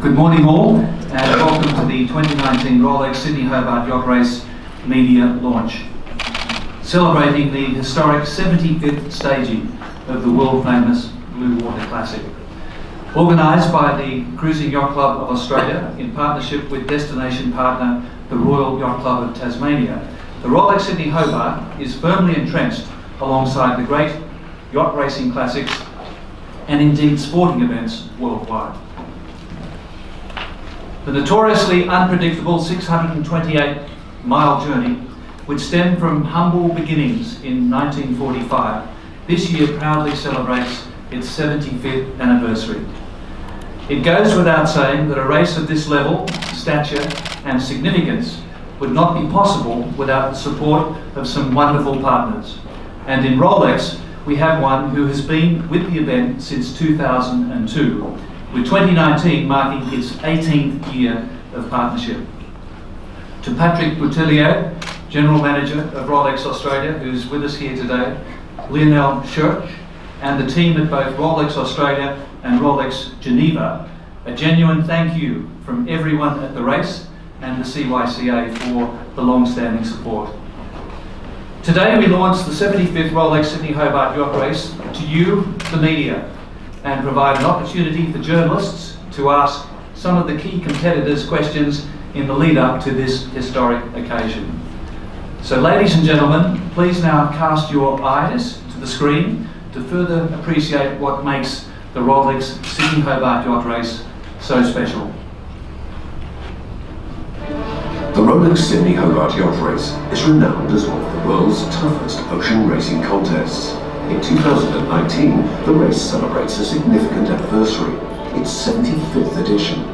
Good morning all, and welcome to the 2019 Rolex Sydney Hobart Yacht Race media launch, celebrating the historic 75th staging of the world-famous Blue Water Classic. Organised by the Cruising Yacht Club of Australia in partnership with destination partner the Royal Yacht Club of Tasmania, the Rolex Sydney Hobart is firmly entrenched alongside the great yacht racing classics and indeed sporting events worldwide. The notoriously unpredictable 628-mile journey, which stemmed from humble beginnings in 1945, this year proudly celebrates its 75th anniversary. It goes without saying that a race of this level, stature and significance would not be possible without the support of some wonderful partners. And in Rolex, we have one who has been with the event since 2002, with 2019 marking its 18th year of partnership. To Patrick Boutillier, General Manager of Rolex Australia, who's with us here today, Lionel Church, and the team at both Rolex Australia and Rolex Geneva, a genuine thank you from everyone at the race and the CYCA for the long-standing support. Today we launch the 75th Rolex Sydney Hobart Yacht Race to you, the media, and provide an opportunity for journalists to ask some of the key competitors questions in the lead up to this historic occasion. So ladies and gentlemen, please now cast your eyes to the screen to further appreciate what makes the Rolex Sydney Hobart Yacht Race so special. The Rolex Sydney Hobart Yacht Race is renowned as one of the world's toughest ocean racing contests. In 2019, the race celebrates a significant anniversary, its 75th edition.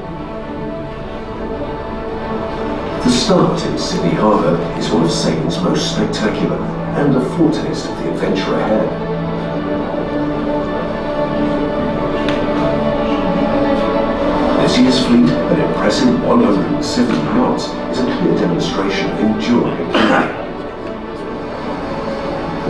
The start in Sydney Harbour is one of sailing's most spectacular and a foretaste of the adventure ahead. This year's fleet, an impressive 170 yachts, is a clear demonstration of enduring activity.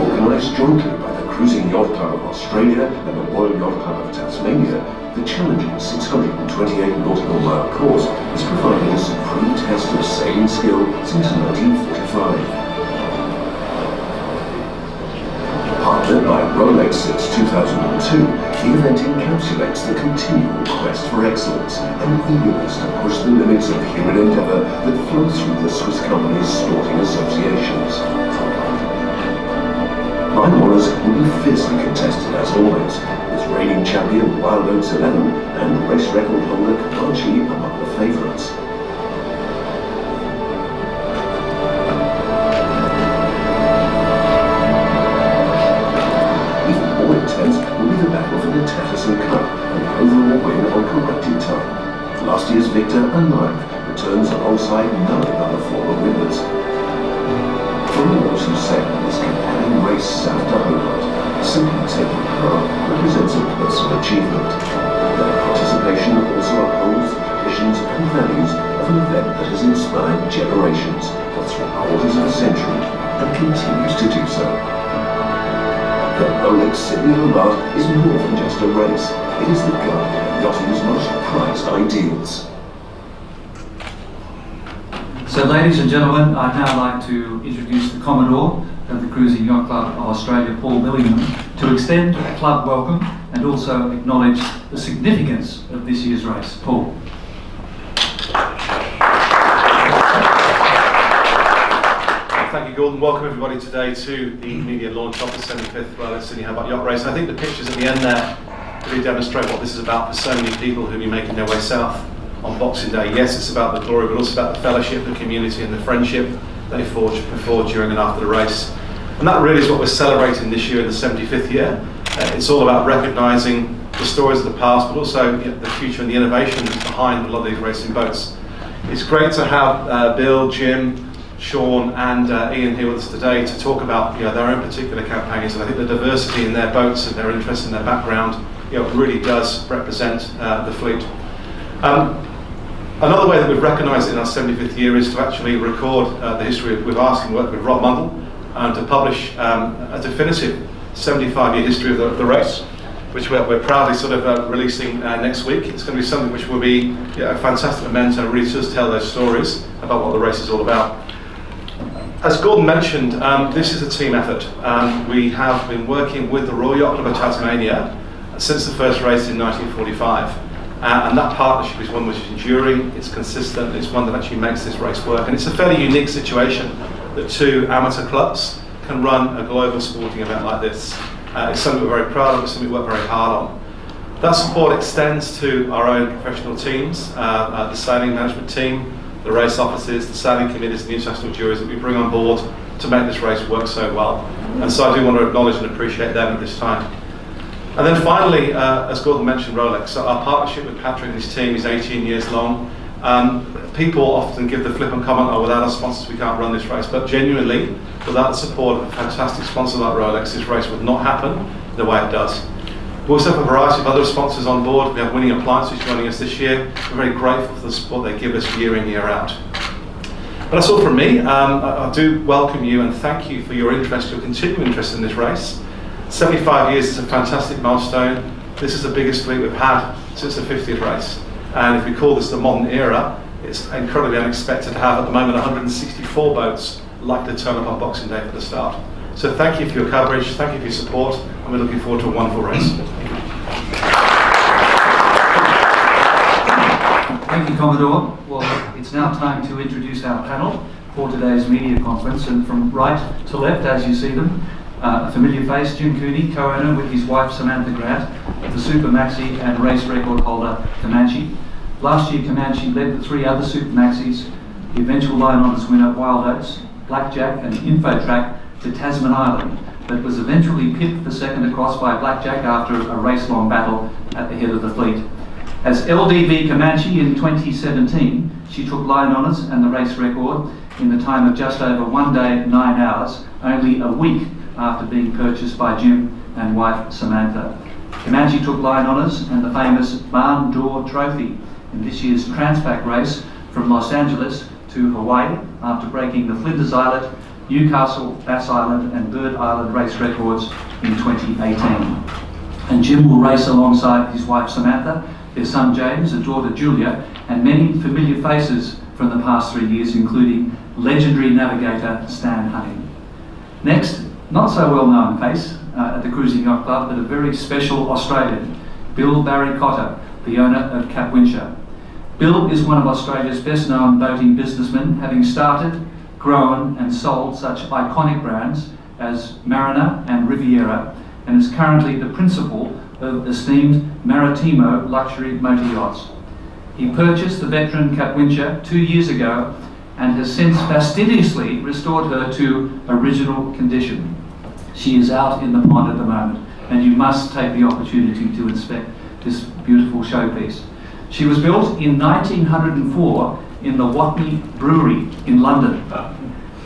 Organised jointly by the Cruising Yacht Club of Australia and the Royal Yacht Club of Tasmania, the challenging 628 nautical mile course has provided a supreme test of sailing skill since 1945. Partnered by Rolex since 2002, the event encapsulates the continual quest for excellence and eagerness to push the limits of human endeavour that flows through the Swiss company's sporting associations. Nine honours will be fiercely contested as always, with reigning champion Wild Oats 11 and race record holder Comanche among the favourites. Will be the battle for the Tatterson Cup and the overall win on corrected time. Last year's victor and ninth returns alongside 9 other former winners. For all those who sail this compelling race south to Hobart, simply taking part represents a personal achievement. Their participation also upholds the traditions and values of an event that has inspired generations for 3/4 of a century and continues to do so. The Rolex Sydney Hobart is more than just a race. It is the guide of yachting's most prized ideals. So ladies and gentlemen, I'd now like to introduce the Commodore of the Cruising Yacht Club of Australia, Paul Billingham, to extend a club welcome and also acknowledge the significance of this year's race. Paul. Thank you, Gordon. Welcome everybody today to the media launch of the 75th Rolex Sydney Hobart Yacht Race. I think the pictures at the end there really demonstrate what this is about for so many people who'll be making their way south on Boxing Day. Yes, it's about the glory, but also about the fellowship, the community and the friendship they forge before, during and after the race. And that really is what we're celebrating this year in the 75th year. It's all about recognising the stories of the past, but also the future and the innovation that's behind a lot of these racing boats. It's great to have Bill, Jim, Sean and Ian here with us today to talk about their own particular campaigns, and I think the diversity in their boats and their interest in their background really does represent the fleet. Another way that we've recognised it in our 75th year is to actually record the history of, we've asked and worked with Rob Mundell to publish a definitive 75-year history of the race. which we're proudly sort of releasing next week. It's going to be something which will be a fantastic memento and really just tell those stories about what the race is all about. As Gordon mentioned, this is a team effort. We have been working with the Royal Yacht Club of Tasmania since the first race in 1945. And that partnership is one which is enduring, it's consistent, it's one that actually makes this race work. And it's a fairly unique situation that two amateur clubs can run a global sporting event like this. It's something we're very proud of, it's something we work very hard on. That support extends to our own professional teams, the sailing management team, the race officers, the sailing committees and the international juries that we bring on board to make this race work so well. And so I do want to acknowledge and appreciate them at this time. And then finally, as Gordon mentioned, Rolex. So our partnership with Patrick and his team is 18 years long. People often give the flippant comment, oh, without our sponsors we can't run this race, but genuinely, without the support of a fantastic sponsor like Rolex, this race would not happen the way it does. We also have a variety of other sponsors on board. We have Winning Appliances joining us this year. We're very grateful for the support they give us year in, year out. But that's all from me. I do welcome you and thank you for your interest, your continued interest in this race. 75 years is a fantastic milestone. This is the biggest fleet we've had since the 50th race. And if we call this the modern era, it's incredibly unexpected to have at the moment 164 boats likely to turn up on Boxing Day for the start. So thank you for your coverage, thank you for your support, and we're looking forward to a wonderful race. Thank you, Commodore. Well, it's now time to introduce our panel for today's media conference, and from right to left, as you see them, a familiar face, Jim Cooney, co-owner with his wife Samantha Grant of the Super Maxi and race record holder Comanche. Last year, Comanche led the three other Super Maxis, the eventual Lion Honours winner Wild Oats, Blackjack and Infotrack to Tasman Island, but was eventually pipped for second across by Blackjack after a race-long battle at the head of the fleet. As LDV Comanche in 2017, she took Lion Honours and the race record in the time of just over 1 day, 9 hours, only a week after being purchased by Jim and wife Samantha. Comanche took Lion Honours and the famous Barn Door Trophy in this year's Transpac race from Los Angeles to Hawaii after breaking the Flinders Islet, Newcastle, Bass Island and Bird Island race records in 2018. And Jim will race alongside his wife Samantha, their son James, a daughter Julia, and many familiar faces from the past 3 years, including legendary navigator Stan Hunting. Next, not so well-known face at the Cruising Yacht Club, but a very special Australian, Bill Barry Cotter, the owner of Capwincher. Bill is one of Australia's best-known boating businessmen, having started, grown and sold such iconic brands as Mariner and Riviera, and is currently the principal of esteemed Maritimo luxury motor yachts. He purchased the veteran Capwincher 2 years ago and has since fastidiously restored her to original condition. She is out in the pond at the moment, and you must take the opportunity to inspect this beautiful showpiece. She was built in 1904 in the Watney Brewery in London.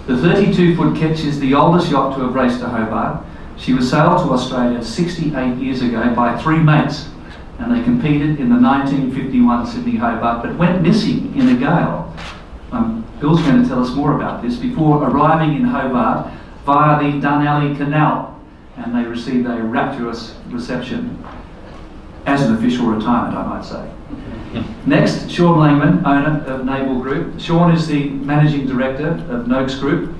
The 32-foot ketch is the oldest yacht to have raced to Hobart. She was sailed to Australia 68 years ago by three mates, and they competed in the 1951 Sydney Hobart, but went missing in a gale. Bill's going to tell us more about this, before arriving in Hobart via the Dunalley Canal, and they received a rapturous reception. As an official retirement, I might say. Next, Sean Langman, owner of Naval Group. Sean is the managing director of Noakes Group.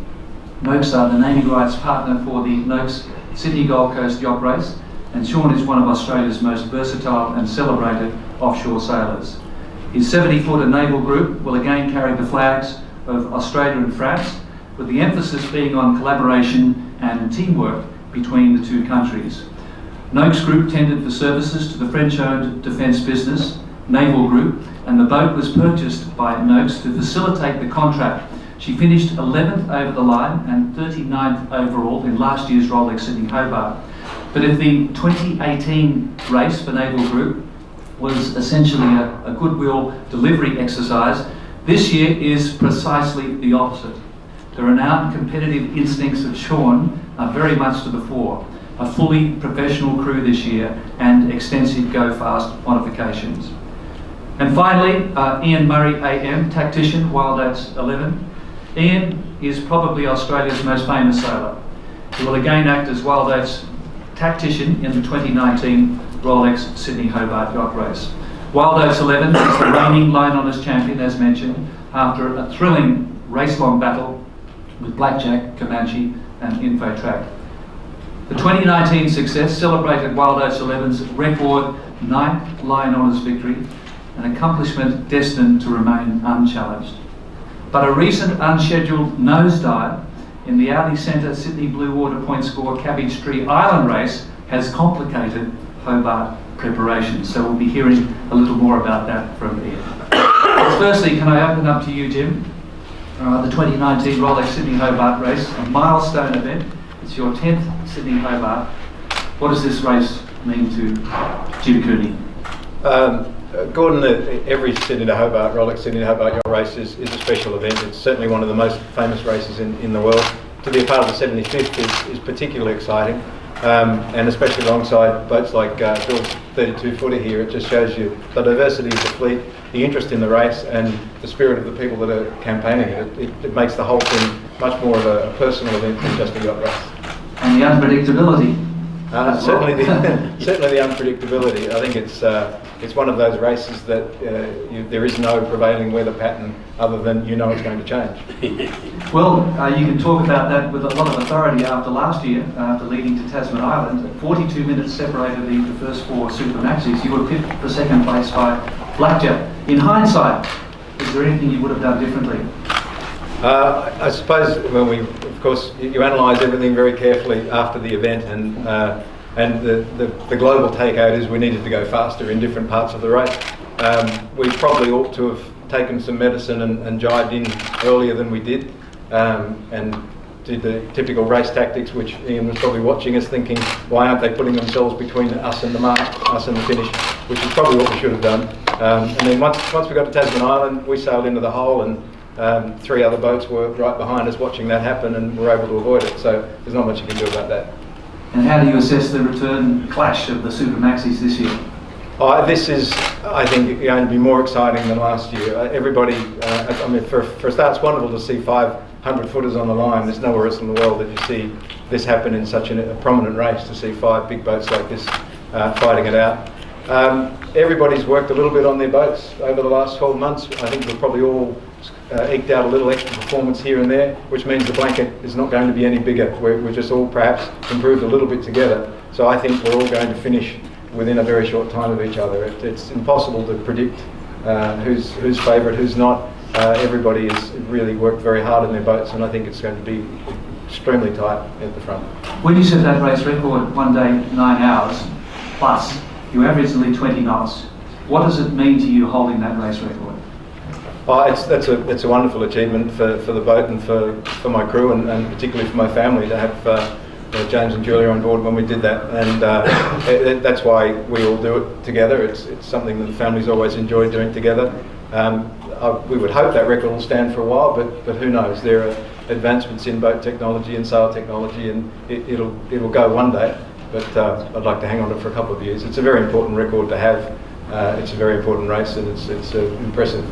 Noakes are the naming rights partner for the Noakes Sydney Gold Coast Yacht Race, and Sean is one of Australia's most versatile and celebrated offshore sailors. His 70-footer Naval Group will again carry the flags of Australia and France, with the emphasis being on collaboration and teamwork between the two countries. Noakes Group tendered for services to the French-owned defence business, Naval Group, and the boat was purchased by Noakes to facilitate the contract. She finished 11th over the line and 39th overall in last year's Rolex Sydney Hobart. But if the 2018 race for Naval Group was essentially a goodwill delivery exercise, this year is precisely the opposite. The renowned competitive instincts of Sean are very much to the fore. A fully professional crew this year and extensive go-fast modifications. And finally, Ian Murray AM, tactician, Wild Oats 11. Ian is probably Australia's most famous sailor. He will again act as Wild Oats tactician in the 2019 Rolex Sydney Hobart Yacht Race. Wild Oats 11 is the reigning line honours champion, as mentioned, after a thrilling race-long battle with Blackjack, Comanche and Infotrack. The 2019 success celebrated Wild Oats 11's record 9th line honours victory, an accomplishment destined to remain unchallenged. But a recent unscheduled nosedive in the Audi Centre Sydney Blue Water Point Score Cabbage Tree Island race has complicated Hobart preparations. So we'll be hearing a little more about that from Ian. Firstly, can I open up to you, Jim? The 2019 Rolex Sydney Hobart race, a milestone event. It's your 10th Sydney Hobart. What does this race mean to Jim Cooney? Gordon, every Sydney to Hobart, Rolex Sydney to Hobart Yacht Race is a special event. It's certainly one of the most famous races in the world. To be a part of the 75th is particularly exciting, and especially alongside boats like Bill's 32-footer here. It just shows you the diversity of the fleet, the interest in the race and the spirit of the people that are campaigning it. It makes the whole thing much more of a personal event than just a yacht race. And the unpredictability. Certainly the unpredictability. I think it's one of those races that there is no prevailing weather pattern other than it's going to change. Well, you can talk about that with a lot of authority after last year, after leading to Tasman Island. 42 minutes separated the first 4 Super Maxis. You were pipped for second place by Blackjack. In hindsight, is there anything you would have done differently? I suppose of course, you analyse everything very carefully after the event, and the global takeout is we needed to go faster in different parts of the race. We probably ought to have taken some medicine and jived in earlier than we did, and did the typical race tactics, which Ian was probably watching us thinking, why aren't they putting themselves between us and the mark, us and the finish, which is probably what we should have done. And then once we got to Tasman Island, we sailed into the hole, and 3 other boats were right behind us watching that happen, and were able to avoid it. So there's not much you can do about that. And how do you assess the return clash of the Super Maxis this year? This is, I think, going to be more exciting than last year. Everybody, for a start, it's wonderful to see 500 footers on the line. There's nowhere else in the world that you see this happen in such a prominent race, to see 5 big boats like this fighting it out. Everybody's worked a little bit on their boats over the last 12 months. I think we've probably all eked out a little extra performance here and there, which means the blanket is not going to be any bigger. We're just all perhaps improved a little bit together. So I think we're all going to finish within a very short time of each other. It's impossible to predict who's favourite, who's not. Everybody has really worked very hard in their boats, and I think it's going to be extremely tight at the front. When you set that race record, 1 day, 9 hours plus, you averaged only 20 knots. What does it mean to you holding that race record? It's a wonderful achievement for the boat and for my crew, and particularly for my family to have James and Julia on board when we did that, and that's why we all do it together. It's something that the family's always enjoyed doing together. We would hope that record will stand for a while, but who knows? There are advancements in boat technology and sail technology, and it'll go one day. But I'd like to hang on to it for a couple of years. It's a very important record to have. It's a very important race, and it's an impressive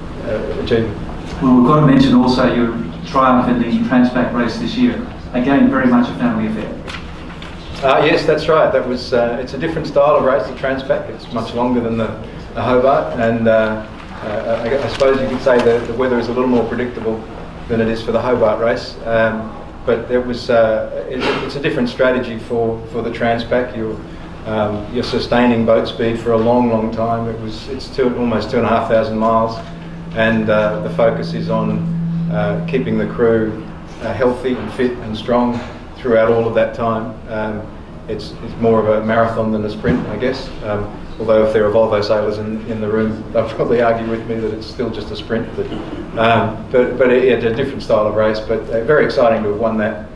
achievement. Well, we've got to mention also your triumph in the Transpac race this year. Again, very much a family affair. Yes, that's right. That was. It's a different style of race, the Transpac. It's much longer than the Hobart, and I suppose you could say that the weather is a little more predictable than it is for the Hobart race. But it was. It's a different strategy for the Transpac. You're sustaining boat speed for a long time. It's almost 2,500 miles, and the focus is on keeping the crew healthy and fit and strong throughout all of that time. It's more of a marathon than a sprint, I guess. Although if there are Volvo sailors in the room, they'll probably argue with me that it's still just a sprint. But it's a different style of race. But very exciting to have won that.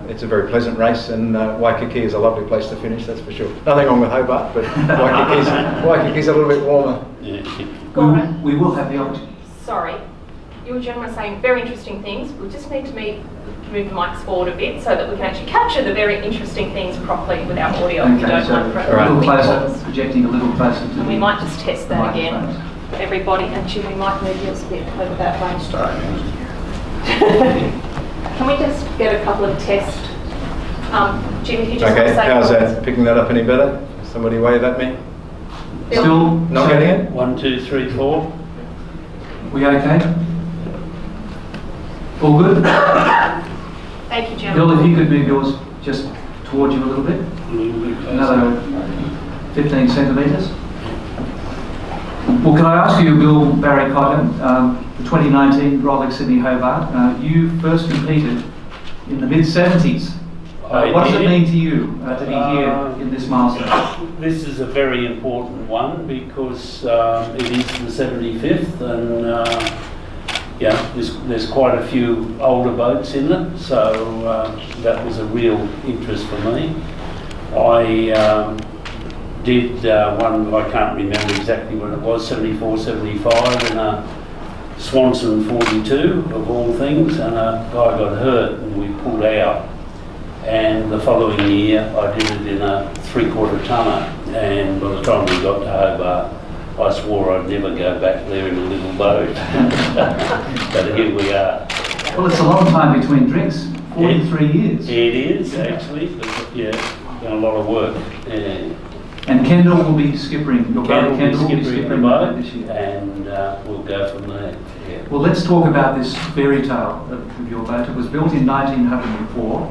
It's a very pleasant race, and Waikiki is a lovely place to finish, that's for sure. Nothing wrong with Hobart, but Waikiki's a little bit warmer. Yeah. We will have the opportunity. Sorry, you were gentlemen saying very interesting things. We just need to move the mics forward a bit so that we can actually capture the very interesting things properly with our audio. Okay, so a little closer, projecting a little closer to we might just test that again. Everybody, and Jim, we might move yours a bit over that way. Can we just get a couple of tests? Jim, if you just want to say how's that? Picking that up any better? Somebody wave at me. Still Not getting it? 1, 2, 3, 4. We okay? All good? Thank you, Gemma. Bill, if you could move yours just towards you a little bit. A little bit closer. Another 15 centimetres. Well, can I ask you, Bill Barry Cotter, the 2019 Rolex Sydney Hobart, you first competed in the mid-70s. What does it mean to you to be here in this milestone? This is a very important one because it is the 75th, and yeah, there's quite a few older boats in it, so that was a real interest for me. I did one, I can't remember exactly when it was, 74, 75, in a Swanson 42 of all things, and a guy got hurt and we pulled out. And the following year I did it in a 3/4 tonner, and by the time we got to Hobart I swore I'd never go back there in a little boat. But here we are. Well, it's a long time between drinks, 43 years. It is actually, but yeah, done a lot of work. Yeah. And Kendall will be skippering, your brother Kendall will be skippering the boat, this year. and we'll go from there. Yeah. Well, let's talk about this fairy tale of your boat. It was built in 1904.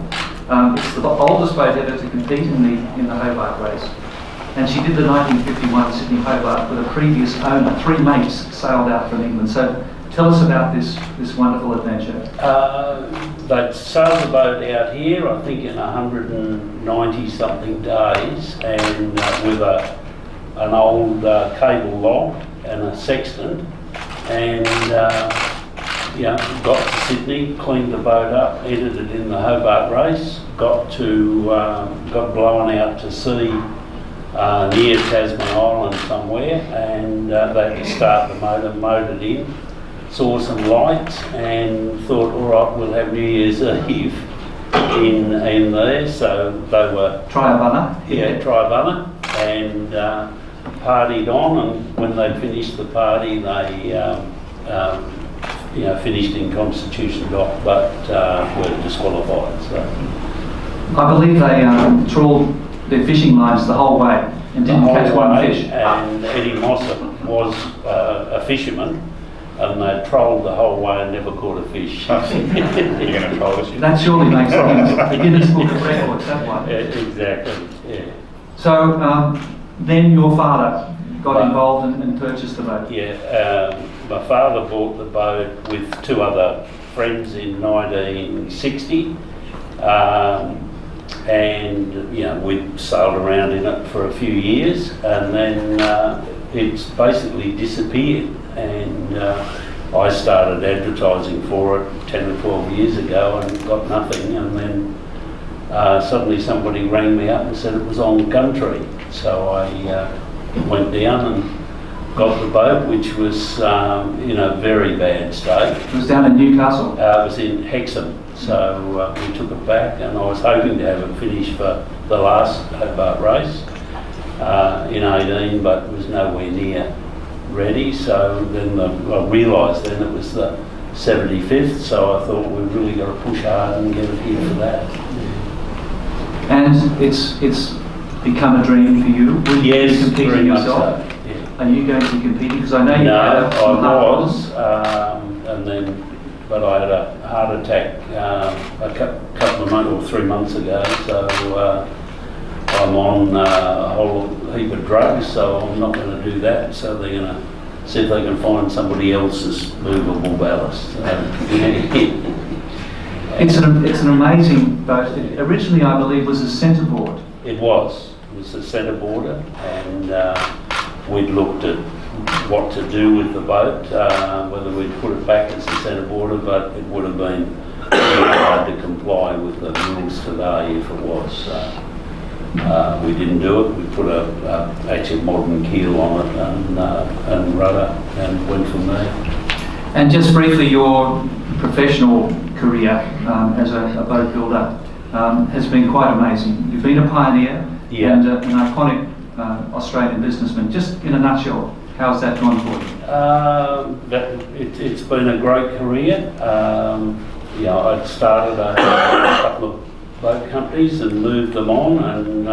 It's the oldest boat ever to compete in the Hobart race. And she did the 1951 Sydney Hobart with a previous owner. 3 mates sailed out from England. So tell us about this wonderful adventure. They sailed the boat out here, I think, in 190 something days, and with an old cable log and a sextant, and got to Sydney, cleaned the boat up, entered it in the Hobart race, got blown out to sea near Tasman Island somewhere, and they had to start the motor, motored in, saw some lights, and thought, all right, we'll have New Year's Eve in there. So they were Triabunna. Yeah, Triabunna, and partied on. And when they finished the party, they finished in Constitution Dock, but were disqualified. So I believe they trawled their fishing lines the whole way and didn't catch one fish. And Eddie Mossop was a fisherman, and they trolled the whole way and never caught a fish. You're going to troll this year? That surely makes the Guinness Book of Records, that one. Yeah, exactly, yeah. So then your father got involved and purchased the boat. Yeah, my father bought the boat with 2 other friends in 1960. And we sailed around in it for a few years, and then it's basically disappeared, and I started advertising for it 10 or 12 years ago and got nothing, and then suddenly somebody rang me up and said it was on country, so I went down and got the boat, which was in a very bad state. It was down in Newcastle? It was in Hexham. So we took it back, and I was hoping to have it finished for the last Hobart race in 18, but it was nowhere near ready. So then I realised then it was the 75th, so I thought we've really got to push hard and get it here for that. And it's become a dream for you? Will you Yes, be competing very much yourself? so. Yeah. Are you going to be competing? Because I know you No, had some I heart was, but I had a heart attack a couple of months or 3 months ago, so I'm on a whole heap of drugs, so I'm not going to do that. So they're going to see if they can find somebody else's movable ballast. It's an amazing boat. It originally, I believe, was a centreboard. It was a centreboarder, and we'd looked at what to do with the boat, whether we'd put it back as a centreboarder, but it would have been really hard to comply with the rules today if it was. We didn't do it. We put actually a modern keel on it and rudder, and went from there. And just briefly, your professional career as a boat builder has been quite amazing. You've been a pioneer and an iconic Australian businessman. Just in a nutshell, how's that gone for you? It's been a great career. I'd started a couple of boat companies and moved them on, and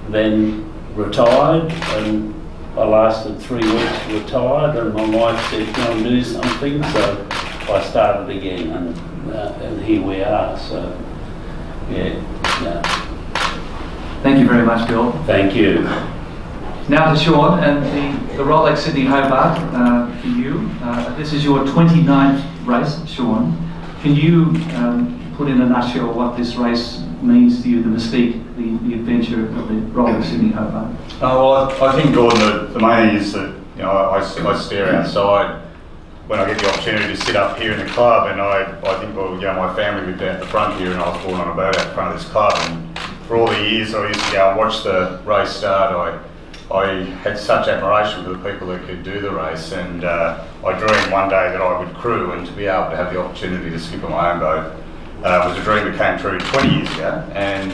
then retired, and I lasted 3 weeks retired, and my wife said, go and do something, so I started again, and here we are, so yeah. Thank you very much, Bill. Thank you. Now to Sean and the Rolex Sydney Hobart for you. This is your 29th race, Sean. Can you put in a nutshell what this race means to you, the mystique, the adventure of the Rolex Sydney Hobart? Well, I think, Gordon, the main thing is that I stare outside when I get the opportunity to sit up here in the club, and I think, my family lived out the front here, and I was born on a boat out the front of this club, and for all the years I used to go and watch the race start. I had such admiration for the people that could do the race, and I dreamed one day that I would crew, and to be able to have the opportunity to skip on my own boat was a dream that came true 20 years ago, and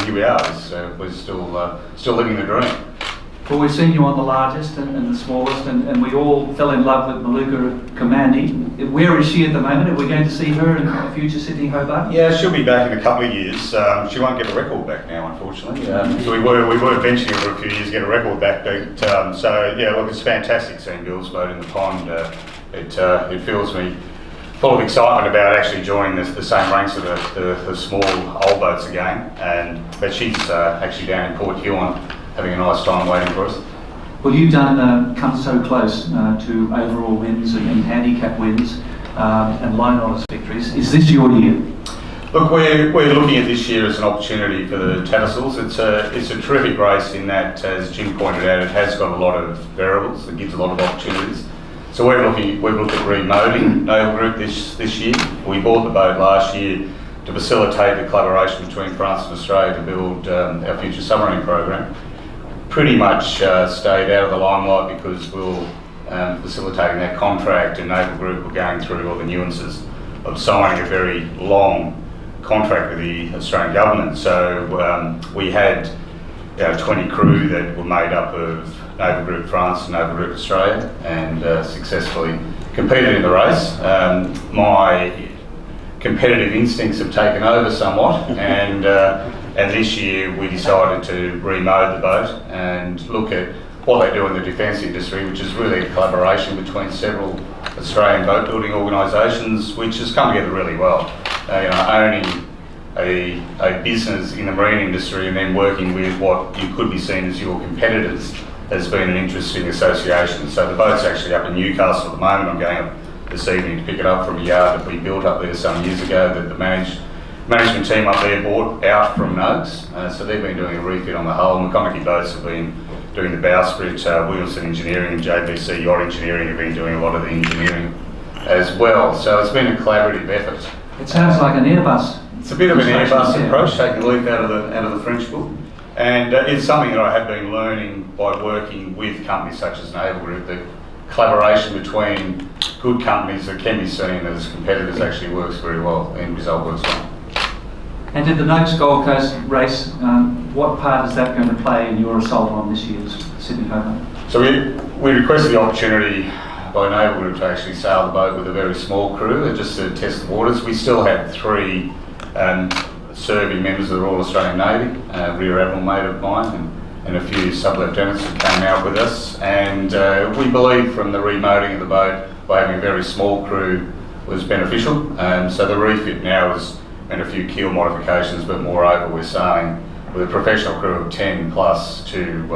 here we are. We're still living the dream. Well, we've seen you on the largest and the smallest, and we all fell in love with Maluka Kamandi. Where is she at the moment? Are we going to see her in a future Sydney Hobart? Yeah, she'll be back in a couple of years. She won't get a record back now, unfortunately. So we were venturing for a few years to get a record back. But, so yeah, look, it's fantastic seeing Bill's boat in the pond. It fills me full of excitement about actually joining the same ranks of the small old boats again. But she's actually down in Port Huon, having a nice time waiting for us. Well, you've come so close to overall wins and handicap wins and line honours victories. Is this your year? Look, we're looking at this year as an opportunity for the Tattersalls. It's a terrific race in that, as Jim pointed out, it has got a lot of variables. It gives a lot of opportunities. So we've looked at remodeling Naval Group this year. We bought the boat last year to facilitate the collaboration between France and Australia to build our future submarine program. Pretty much stayed out of the limelight because we're facilitating that contract, and Naval Group were going through all the nuances of signing a very long contract with the Australian government. So we had 20 crew that were made up of Naval Group France and Naval Group Australia, and successfully competed in the race. My competitive instincts have taken over somewhat, and this year we decided to remode the boat and look at what they do in the defence industry, which is really a collaboration between several Australian boat building organisations, which has come together really well. Owning a business in the marine industry and then working with what you could be seen as your competitors has been an interesting association. So the boat's actually up in Newcastle at the moment. I'm going up this evening to pick it up from a yard that we built up there some years ago that the management team up there bought out from Noakes. So they've been doing a refit on the hull. McConaughey Boats have been doing the bowsprit. Williamson Engineering and JBC Yacht Engineering have been doing a lot of the engineering as well. So it's been a collaborative effort. It sounds like an Airbus. It's a bit of an Airbus approach, taking a leaf out of the French book. And it's something that I have been learning by working with companies such as Naval Group, that collaboration between good companies that can be seen as competitors actually works very well and result works well. And did the Noakes Gold Coast race, what part is that going to play in your assault on this year's Sydney Hobart? So we requested the opportunity by Naval Group to actually sail the boat with a very small crew just to test the waters. We still had 3 serving members of the Royal Australian Navy, Rear Admiral mate of mine, and a few sub-lieutenants who came out with us. And we believe from the remodeling of the boat, by having a very small crew, was beneficial. So the refit now has meant a few keel modifications, but moreover we're sailing with a professional crew of 10 plus 2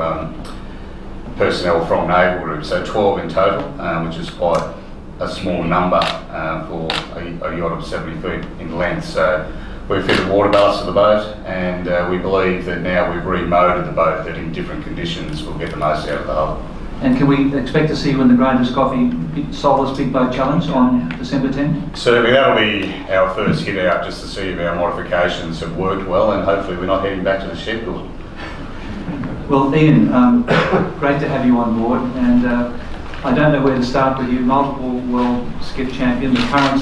personnel from Naval Group, so 12 in total, which is quite a small number for a yacht of 70 feet in length. So we've fitted water ballast to the boat, and we believe that now we've remoded the boat, that in different conditions we'll get the most out of the hull. And can we expect to see you in the Grinders Coffee Solars Big Boat Challenge on December 10? Certainly, that'll be our first hit out, just to see if our modifications have worked well, and hopefully we're not heading back to the schedule. Well, Ian, great to have you on board, and I don't know where to start with you. Multiple world skip champion, the current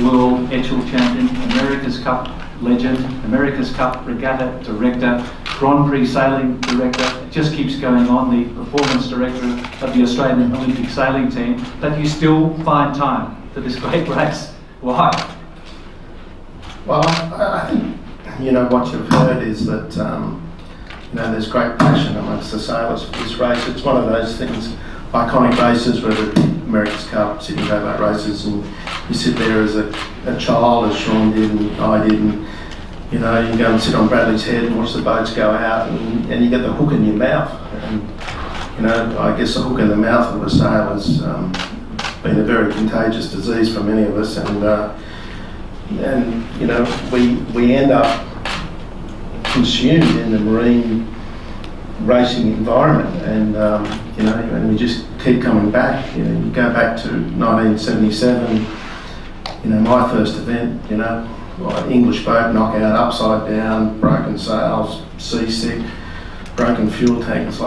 world Etchell champion, America's Cup legend, America's Cup regatta director, Grand Prix sailing director. It just keeps going on, the performance director of the Australian Olympic sailing team, but you still find time for this great race. Why? Well, I think, what you've heard is that, there's great passion amongst the sailors for this race. It's one of those things, iconic races, whether it be America's Cup, Sydney Hobart races, and you sit there as a child, as Sean did and I did, and you go and sit on Bradley's head and watch the boats go out, and you get the hook in your mouth. And I guess the hook in the mouth of a sailor has been a very contagious disease for many of us, we end up consumed in the marine racing environment, and we just keep coming back. You go back to 1977. My first event. English boat knockout, upside down, broken sails, seasick, broken fuel tanks.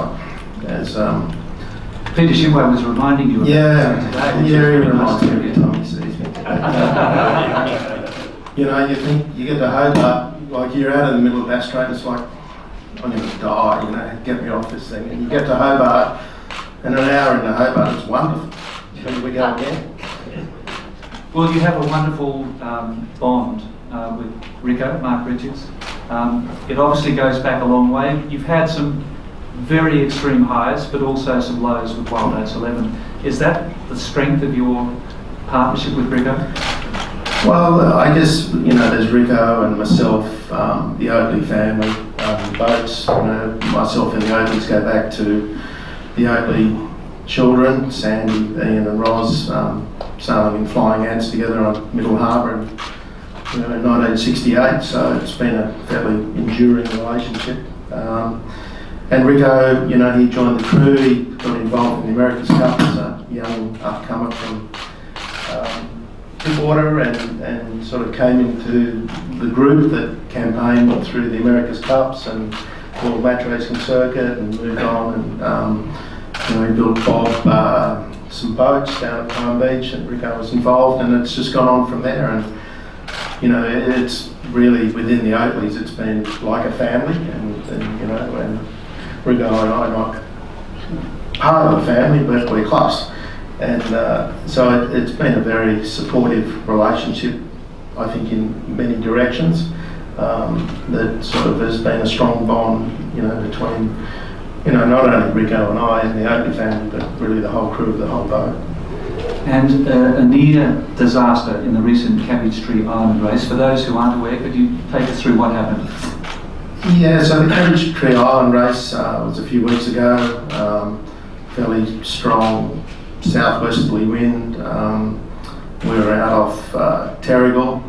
Peter Shipway was reminding you of that today. He reminds me every time he sees me. You think you get to Hobart, like you're out in the middle of Bass Strait, it's like, I'm going to die, get me off this thing. And you get to Hobart, and an hour into Hobart, it's wonderful. Here we go again. Well, you have a wonderful bond with Rico, Mark Richards. It obviously goes back a long way. You've had some very extreme highs, but also some lows with Wild Oats 11. Is that the strength of your partnership with Rico? Well, I guess, there's Rico and myself, the Oakley family, boats. Myself and the Oakleys go back to the Oakley children, Sandy, Ian and Roz, sailing in flying ants together on Middle Harbour in 1968, so it's been a fairly enduring relationship. And Rico, he joined the crew, he got involved in the America's Cup as a young upcomer from Water, and sort of came into the group that campaigned through the America's Cups and World Match Racing Circuit and moved on, and we built Bob some boats down at Palm Beach, and Rico was involved, and it's just gone on from there. And it's really within the Oakleys, it's been like a family, and Rico and I are not part of the family, but we're close. And so it's been a very supportive relationship, I think, in many directions. That sort of has been a strong bond, between, not only Rico and I and the Oakley family, but really the whole crew of the whole boat. And a near disaster in the recent Cabbage Tree Island race. For those who aren't aware, could you take us through what happened? Yeah, so the Cabbage Tree Island race was a few weeks ago. Fairly strong southwesterly wind. We were out off Terrigal,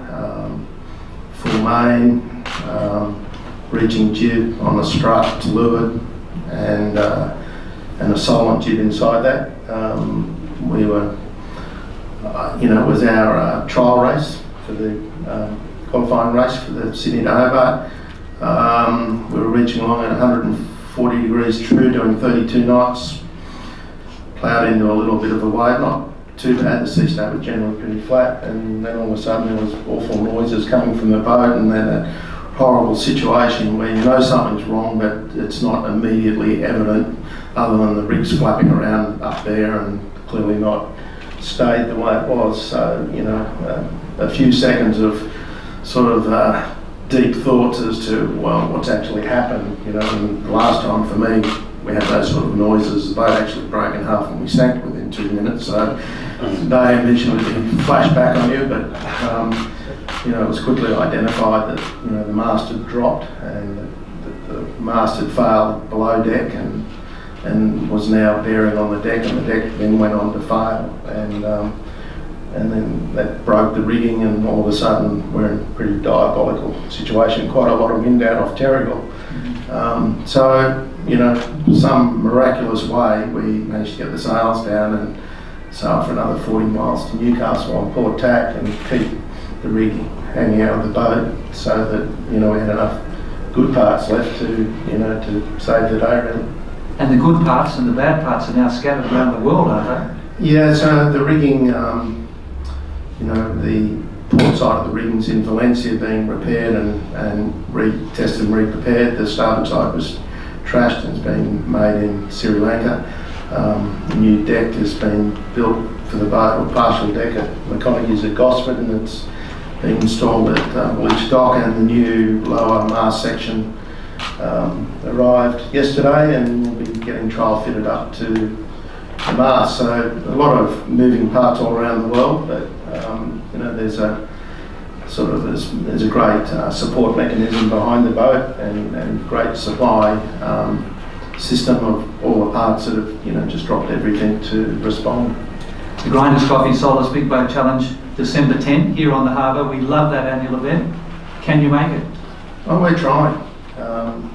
full main, reaching jib on the strut to leeward, and a silent jib inside that. We were, it was our trial race for the qualifying race for the Sydney to Hobart. We were reaching along at 140 degrees true, doing 32 knots. Ploughed into a little bit of a wave, not too bad. The sea state was generally pretty flat, and then all of a sudden there was awful noises coming from the boat, and then a horrible situation where something's wrong, but it's not immediately evident, other than the rigs flapping around up there and clearly not stayed the way it was. So a few seconds of sort of deep thoughts as to what's actually happened. And the last time for me, we had those sort of noises. The boat actually broke in half and we sank within 2 minutes. So they eventually flashed back on you, but it was quickly identified that the mast had dropped, and the mast had failed below deck and was now bearing on the deck, and the deck then went on to fail, and then that broke the rigging, and all of a sudden we're in a pretty diabolical situation. Quite a lot of wind out off Terrigal. So some miraculous way we managed to get the sails down and sail for another 40 miles to Newcastle on port tack and keep the rig hanging out of the boat, so that we had enough good parts left to save the day, really. And the good parts and the bad parts are now scattered around the world, aren't they? Yeah, so the rigging, the port side of the rigging's in Valencia being repaired and retested and re-prepared. The starboard side was trashed and it's been made in Sri Lanka. The new deck has been built for the boat, or partial deck at McConaughey's at Gosford, and it's been installed at Woolwich Dock, and the new lower mast section arrived yesterday, and we'll be getting trial fitted up to the mast. So a lot of moving parts all around the world, but you know, there's a there's a great support mechanism behind the boat, and great supply system of all the parts that have just dropped everything to respond. The Grinders Coffee Solace Big Boat Challenge, December 10 here on the harbour. We love that annual event. Can you make it? Oh, we're trying.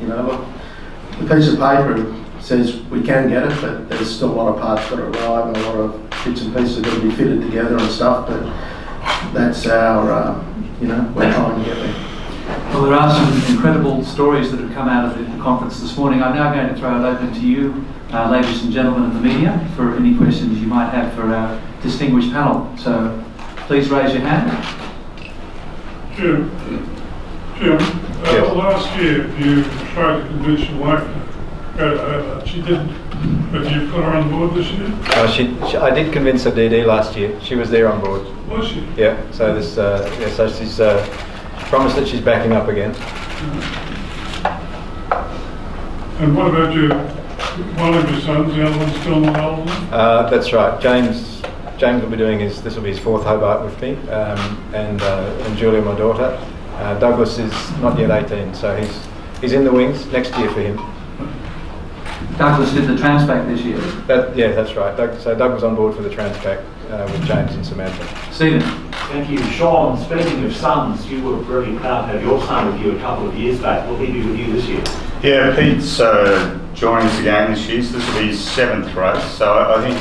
Look, the piece of paper says we can get it, but there's still a lot of parts got to arrive, and a lot of bits and pieces got to be fitted together and stuff. But that's our, we're trying to get there. Well, there are some incredible stories that have come out of the conference this morning. I'm now going to throw it open to you, ladies and gentlemen of the media, for any questions you might have for our distinguished panel. So please raise your hand. Jim, last year you tried to convince your wife to go to Hobart. She didn't, but you put her on board this year? I did convince her DD last year. She was there on board. Was she? Yeah, so so she's promised that she's backing up again. And what about one of your sons, the other one's still in the Melbourne? That's right. James will be doing this will be his fourth Hobart with me, and Julia, my daughter. Douglas is not yet 18, so he's in the wings next year for him. Douglas did the Transpac this year. Yeah, that's right. Doug was on board for the Transpac with James and Samantha. Stephen. Thank you. Sean, speaking of sons, you were really proud to have your son with you a couple of years back. Will he be with you this year? Yeah, Pete's joining us again this year, so this will be his 7th race. So I think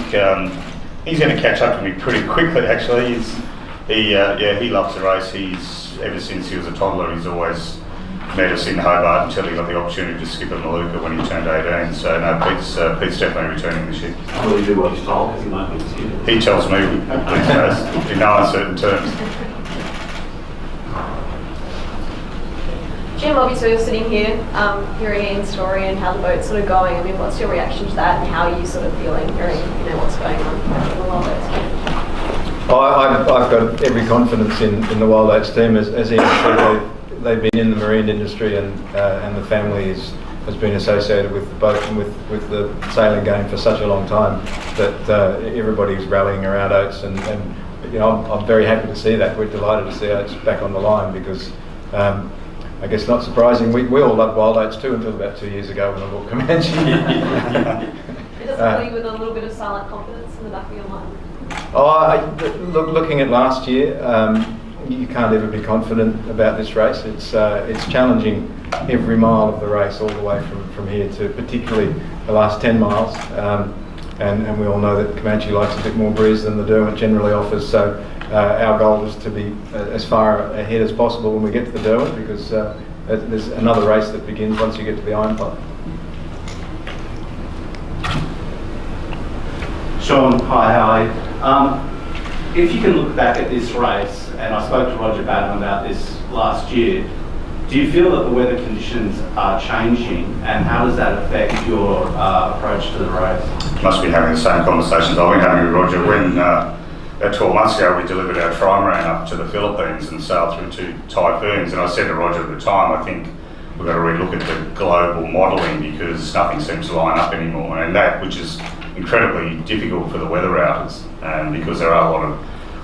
he's going to catch up to me pretty quickly. Actually, he loves the race. Ever since he was a toddler, he's always met us in Hobart until he got the opportunity to skip at Maluka when he turned 18. So no, Pete's definitely returning this year. Will he do what he's told? Because he won't be this year. He tells me these days in no uncertain terms. Jim, obviously you're sitting here hearing Ian's story and how the boat's sort of going. I mean, what's your reaction to that, and how are you sort of feeling hearing what's going on in the Wild Oats camp? I've got every confidence in the Wild Oats team. As Ian said, they've been in the marine industry, and the family has been associated with the boat and with the sailing game for such a long time that everybody's rallying around Oats, and I'm very happy to see that. We're delighted to see Oats back on the line because I guess not surprising, we all loved Wild Oats too until about 2 years ago when I bought Comanche. It doesn't fill you with a little bit of silent confidence in the back of your mind? Looking at last year, you can't ever be confident about this race. It's challenging every mile of the race, all the way from here to particularly the last 10 miles. And we all know that Comanche likes a bit more breeze than the Derwent generally offers. So our goal is to be as far ahead as possible when we get to the Derwent, because there's another race that begins once you get to the Iron Pot. Sean, hi, how are you? If you can look back at this race, and I spoke to Roger Batten about this last year, do you feel that the weather conditions are changing, and how does that affect your approach to the race? Must be having the same conversations I've been having with Roger. When about 12 months ago we delivered our trimaran up to the Philippines and sailed through 2 typhoons, and I said to Roger at the time, I think we've got to relook at the global modelling because nothing seems to line up anymore, and that, which is incredibly difficult for the weather routers, because there are a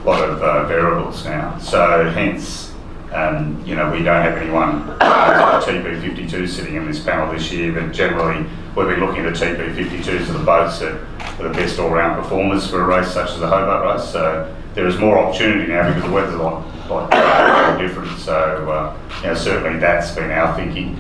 lot of variables now. So hence, we don't have anyone TP52 sitting in this panel this year, but generally we've been looking at the TP52s as the boats that are the best all-round performers for a race such as the Hobart race. So there is more opportunity now because the weather's a lot different. So certainly that's been our thinking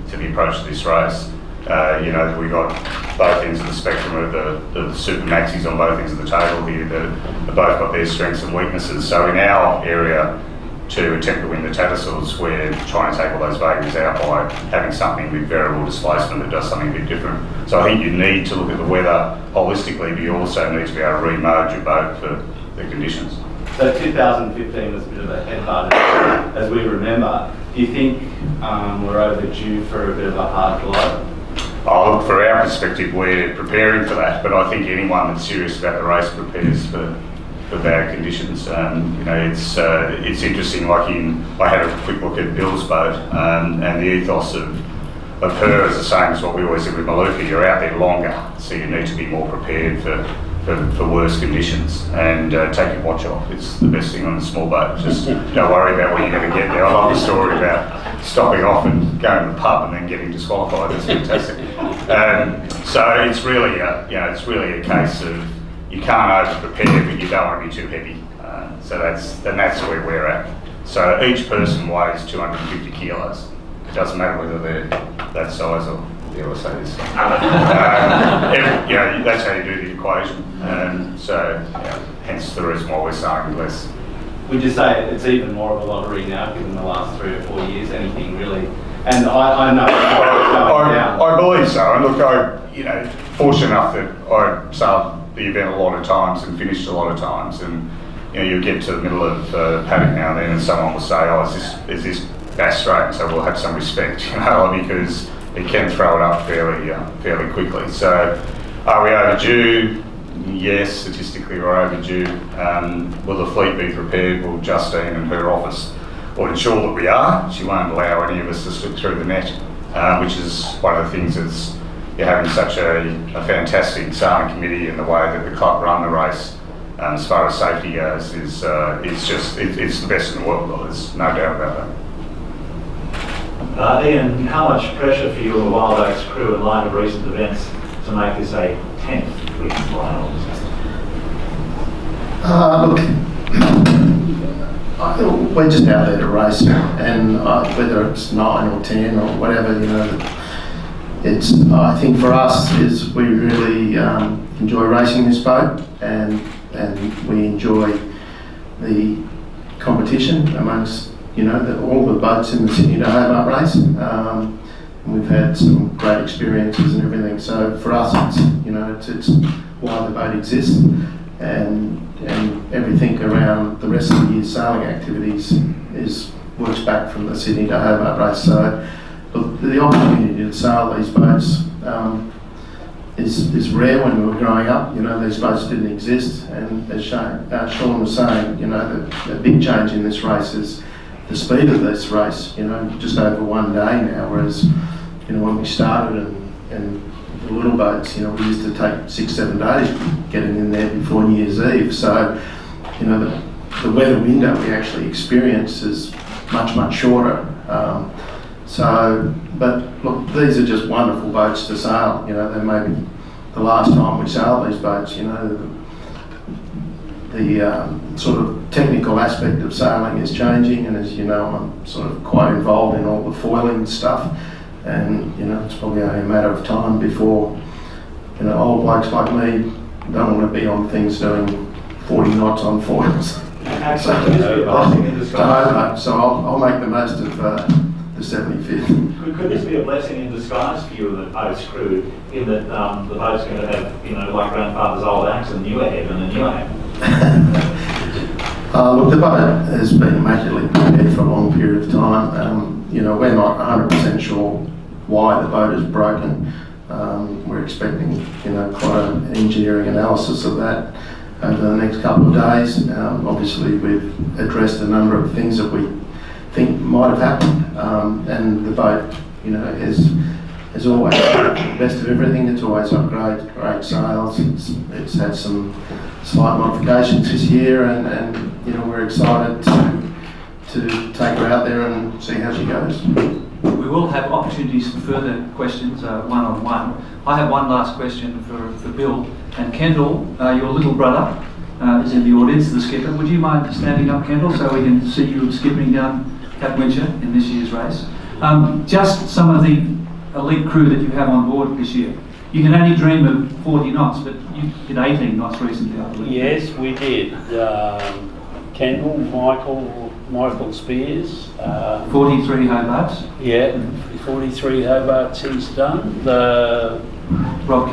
to the approach to this race. We've got both ends of the spectrum of the super maxis on both ends of the table here that both got their strengths and weaknesses. So in our area, to attempt to win the Tattersalls, we're trying to take all those vagaries out by having something with variable displacement that does something a bit different. So I think you need to look at the weather holistically, but you also need to be able to remode your boat for the conditions. So 2015 was a bit of a head-hard as we remember. Do you think we're overdue for a bit of a hard blow? Look, for our perspective, we're preparing for that, but I think anyone that's serious about the race prepares for bad conditions. It's interesting. I had a quick look at Bill's boat, and the ethos of of her is the same as what we always did with Maluka. You're out there longer, so you need to be more prepared for worse conditions, and take your watch off. It's the best thing on a small boat. Just don't worry about when you're going to get there. I love the story about stopping off and going to the pub and then getting disqualified. That's fantastic. So it's really it's really a case of you can't over prepare, but you don't want to be too heavy. So that's where we're at. So each person weighs 250 kilos. It doesn't matter whether they're that size or the other say this. That's how you do the equation. Hence the reason why we're saying less. Would you say it's even more of a lottery now, given the last 3 or 4 years? Anything really? And I know it's going down. I believe so. And look, fortunate enough that I sailed the event a lot of times and finished a lot of times, and you get to the middle of paddock now and then, and someone will say, "Oh, is this bass straight?" And so we'll have some respect, because it can throw it up fairly quickly. So, are we overdue? Yes, statistically we're overdue. Will the fleet be prepared? Will Justine and her office will ensure that we are. She won't allow any of us to slip through the net, which is one of the things that's you're having such a fantastic sailing committee, and the way that the club run the race, as far as safety goes, is it's the best in the world. There's no doubt about that. Ian, how much pressure for you and the Wild Oaks crew in light of recent events to make this a 10th weekend final? Look, we're just out there to race, and whether it's 9 or 10 or whatever, I think for us is we really enjoy racing this boat, and we enjoy the competition amongst all the boats in the Sydney to Hobart race. We've had some great experiences and everything. So for us, it's why the boat exists, and everything around the rest of the year's sailing activities works back from the Sydney to Hobart race. So look, the opportunity to sail these boats is rare. When we were growing up, these boats didn't exist, and as Sean was saying, the big change in this race is the speed of this race. Just over 1 day now, whereas when we started and the little boats, we used to take 6-7 days getting in there before New Year's Eve. So the weather window we actually experience is much shorter. But look, these are just wonderful boats to sail. They may be the last time we sail these boats. The sort of technical aspect of sailing is changing, and as you know, I'm sort of quite involved in all the foiling stuff, and it's probably only a matter of time before old blokes like me don't want to be on things doing 40 knots on foils. So I'll make the most of the 75th. Could this be a blessing in disguise for you and the boat's crew, in that the boat's going to have, like grandfather's old axe, a newer head and a newer head? Look, the boat has been immaculately prepared for a long period of time. We're not 100% sure why the boat is broken. We're expecting, quite an engineering analysis of that over the next couple of days. Obviously, we've addressed a number of things that we think might have happened, and the boat, has always got the best of everything. It's always got great sails. It's had some slight modifications this year, and we're excited to take her out there and see how she goes. We will have opportunities for further questions, one-on-one. I have one last question for Bill. And Kendall, your little brother, is in the audience, the skipper. Would you mind standing up, Kendall, so we can see you skipping down Cap Wincher in this year's race? Just some of the elite crew that you have on board this year. You can only dream of 40 knots, but you did 18 knots recently, I believe. Yes, we did. Kendall, Michael Spears. 43 Hobarts. Yeah, 43 Hobarts he's done. The Rob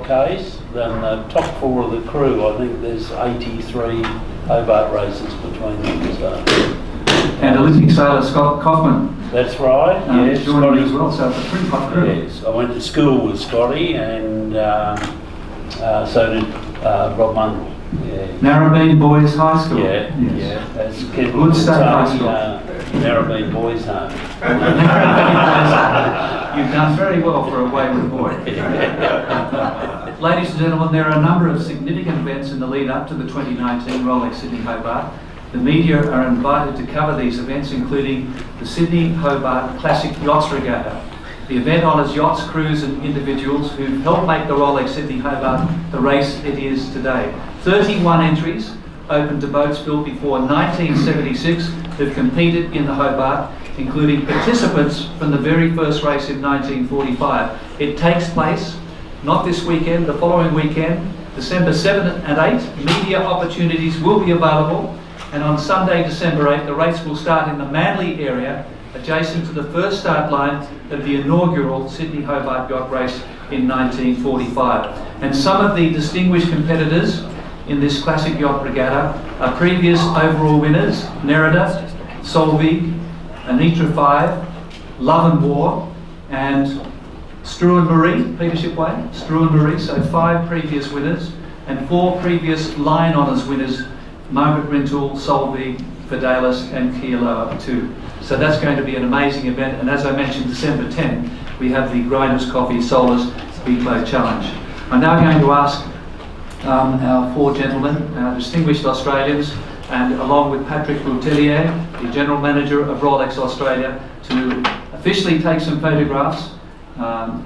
Case. Then the top 4 of the crew, I think there's 83 Hobart races between them. So. And Olympic sailor Scott Kaufman. That's right, yes. Scotty as well, so it's a pretty hot crew. Yes, I went to school with Scotty, and so did Rob Mundell. Yeah. Narrabeen Boys High School. Yeah, yeah. That's Woodstock High School. Narrabeen Boys Home. You've done very well for a wayward boy. Ladies and gentlemen, there are a number of significant events in the lead up to the 2019 Rolex Sydney Hobart. The media are invited to cover these events, including the Sydney Hobart Classic Yachts Regatta. The event honours yachts, crews and individuals who've helped make the Rolex Sydney Hobart the race it is today. 31 entries open to boats built before 1976 who've competed in the Hobart, including participants from the very first race in 1945. It takes place not this weekend, the following weekend, December 7 and 8. Media opportunities will be available, and on Sunday, December 8, the race will start in the Manly area, adjacent to the first start line of the inaugural Sydney Hobart Yacht Race in 1945. And some of the distinguished competitors in this classic yacht regatta are previous overall winners: Nerida, Solvig, Anitra 5, Love and War, and Struan Marie, Peter Shipway, Struan Marie, so 5 previous winners, and 4 previous line honours winners: Margaret Rintoul, Solvig, Fidelis and Kealoha too. So that's going to be an amazing event, and as I mentioned, December 10, we have the Grinders Coffee Solars Big Boat Challenge. I'm now going to ask our 4 gentlemen, our distinguished Australians, and along with Patrick Boutelier, the General Manager of Rolex Australia, to officially take some photographs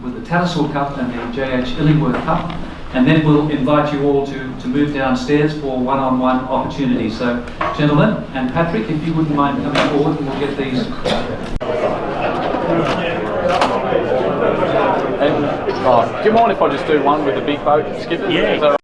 with the Tattersall Cup and the J.H. Illingworth Cup, and then we'll invite you all to move downstairs for one-on-one opportunities. So, gentlemen, and Patrick, if you wouldn't mind coming forward, and we'll get these. And, do you mind if I just do one with the big boat skipper? Yeah.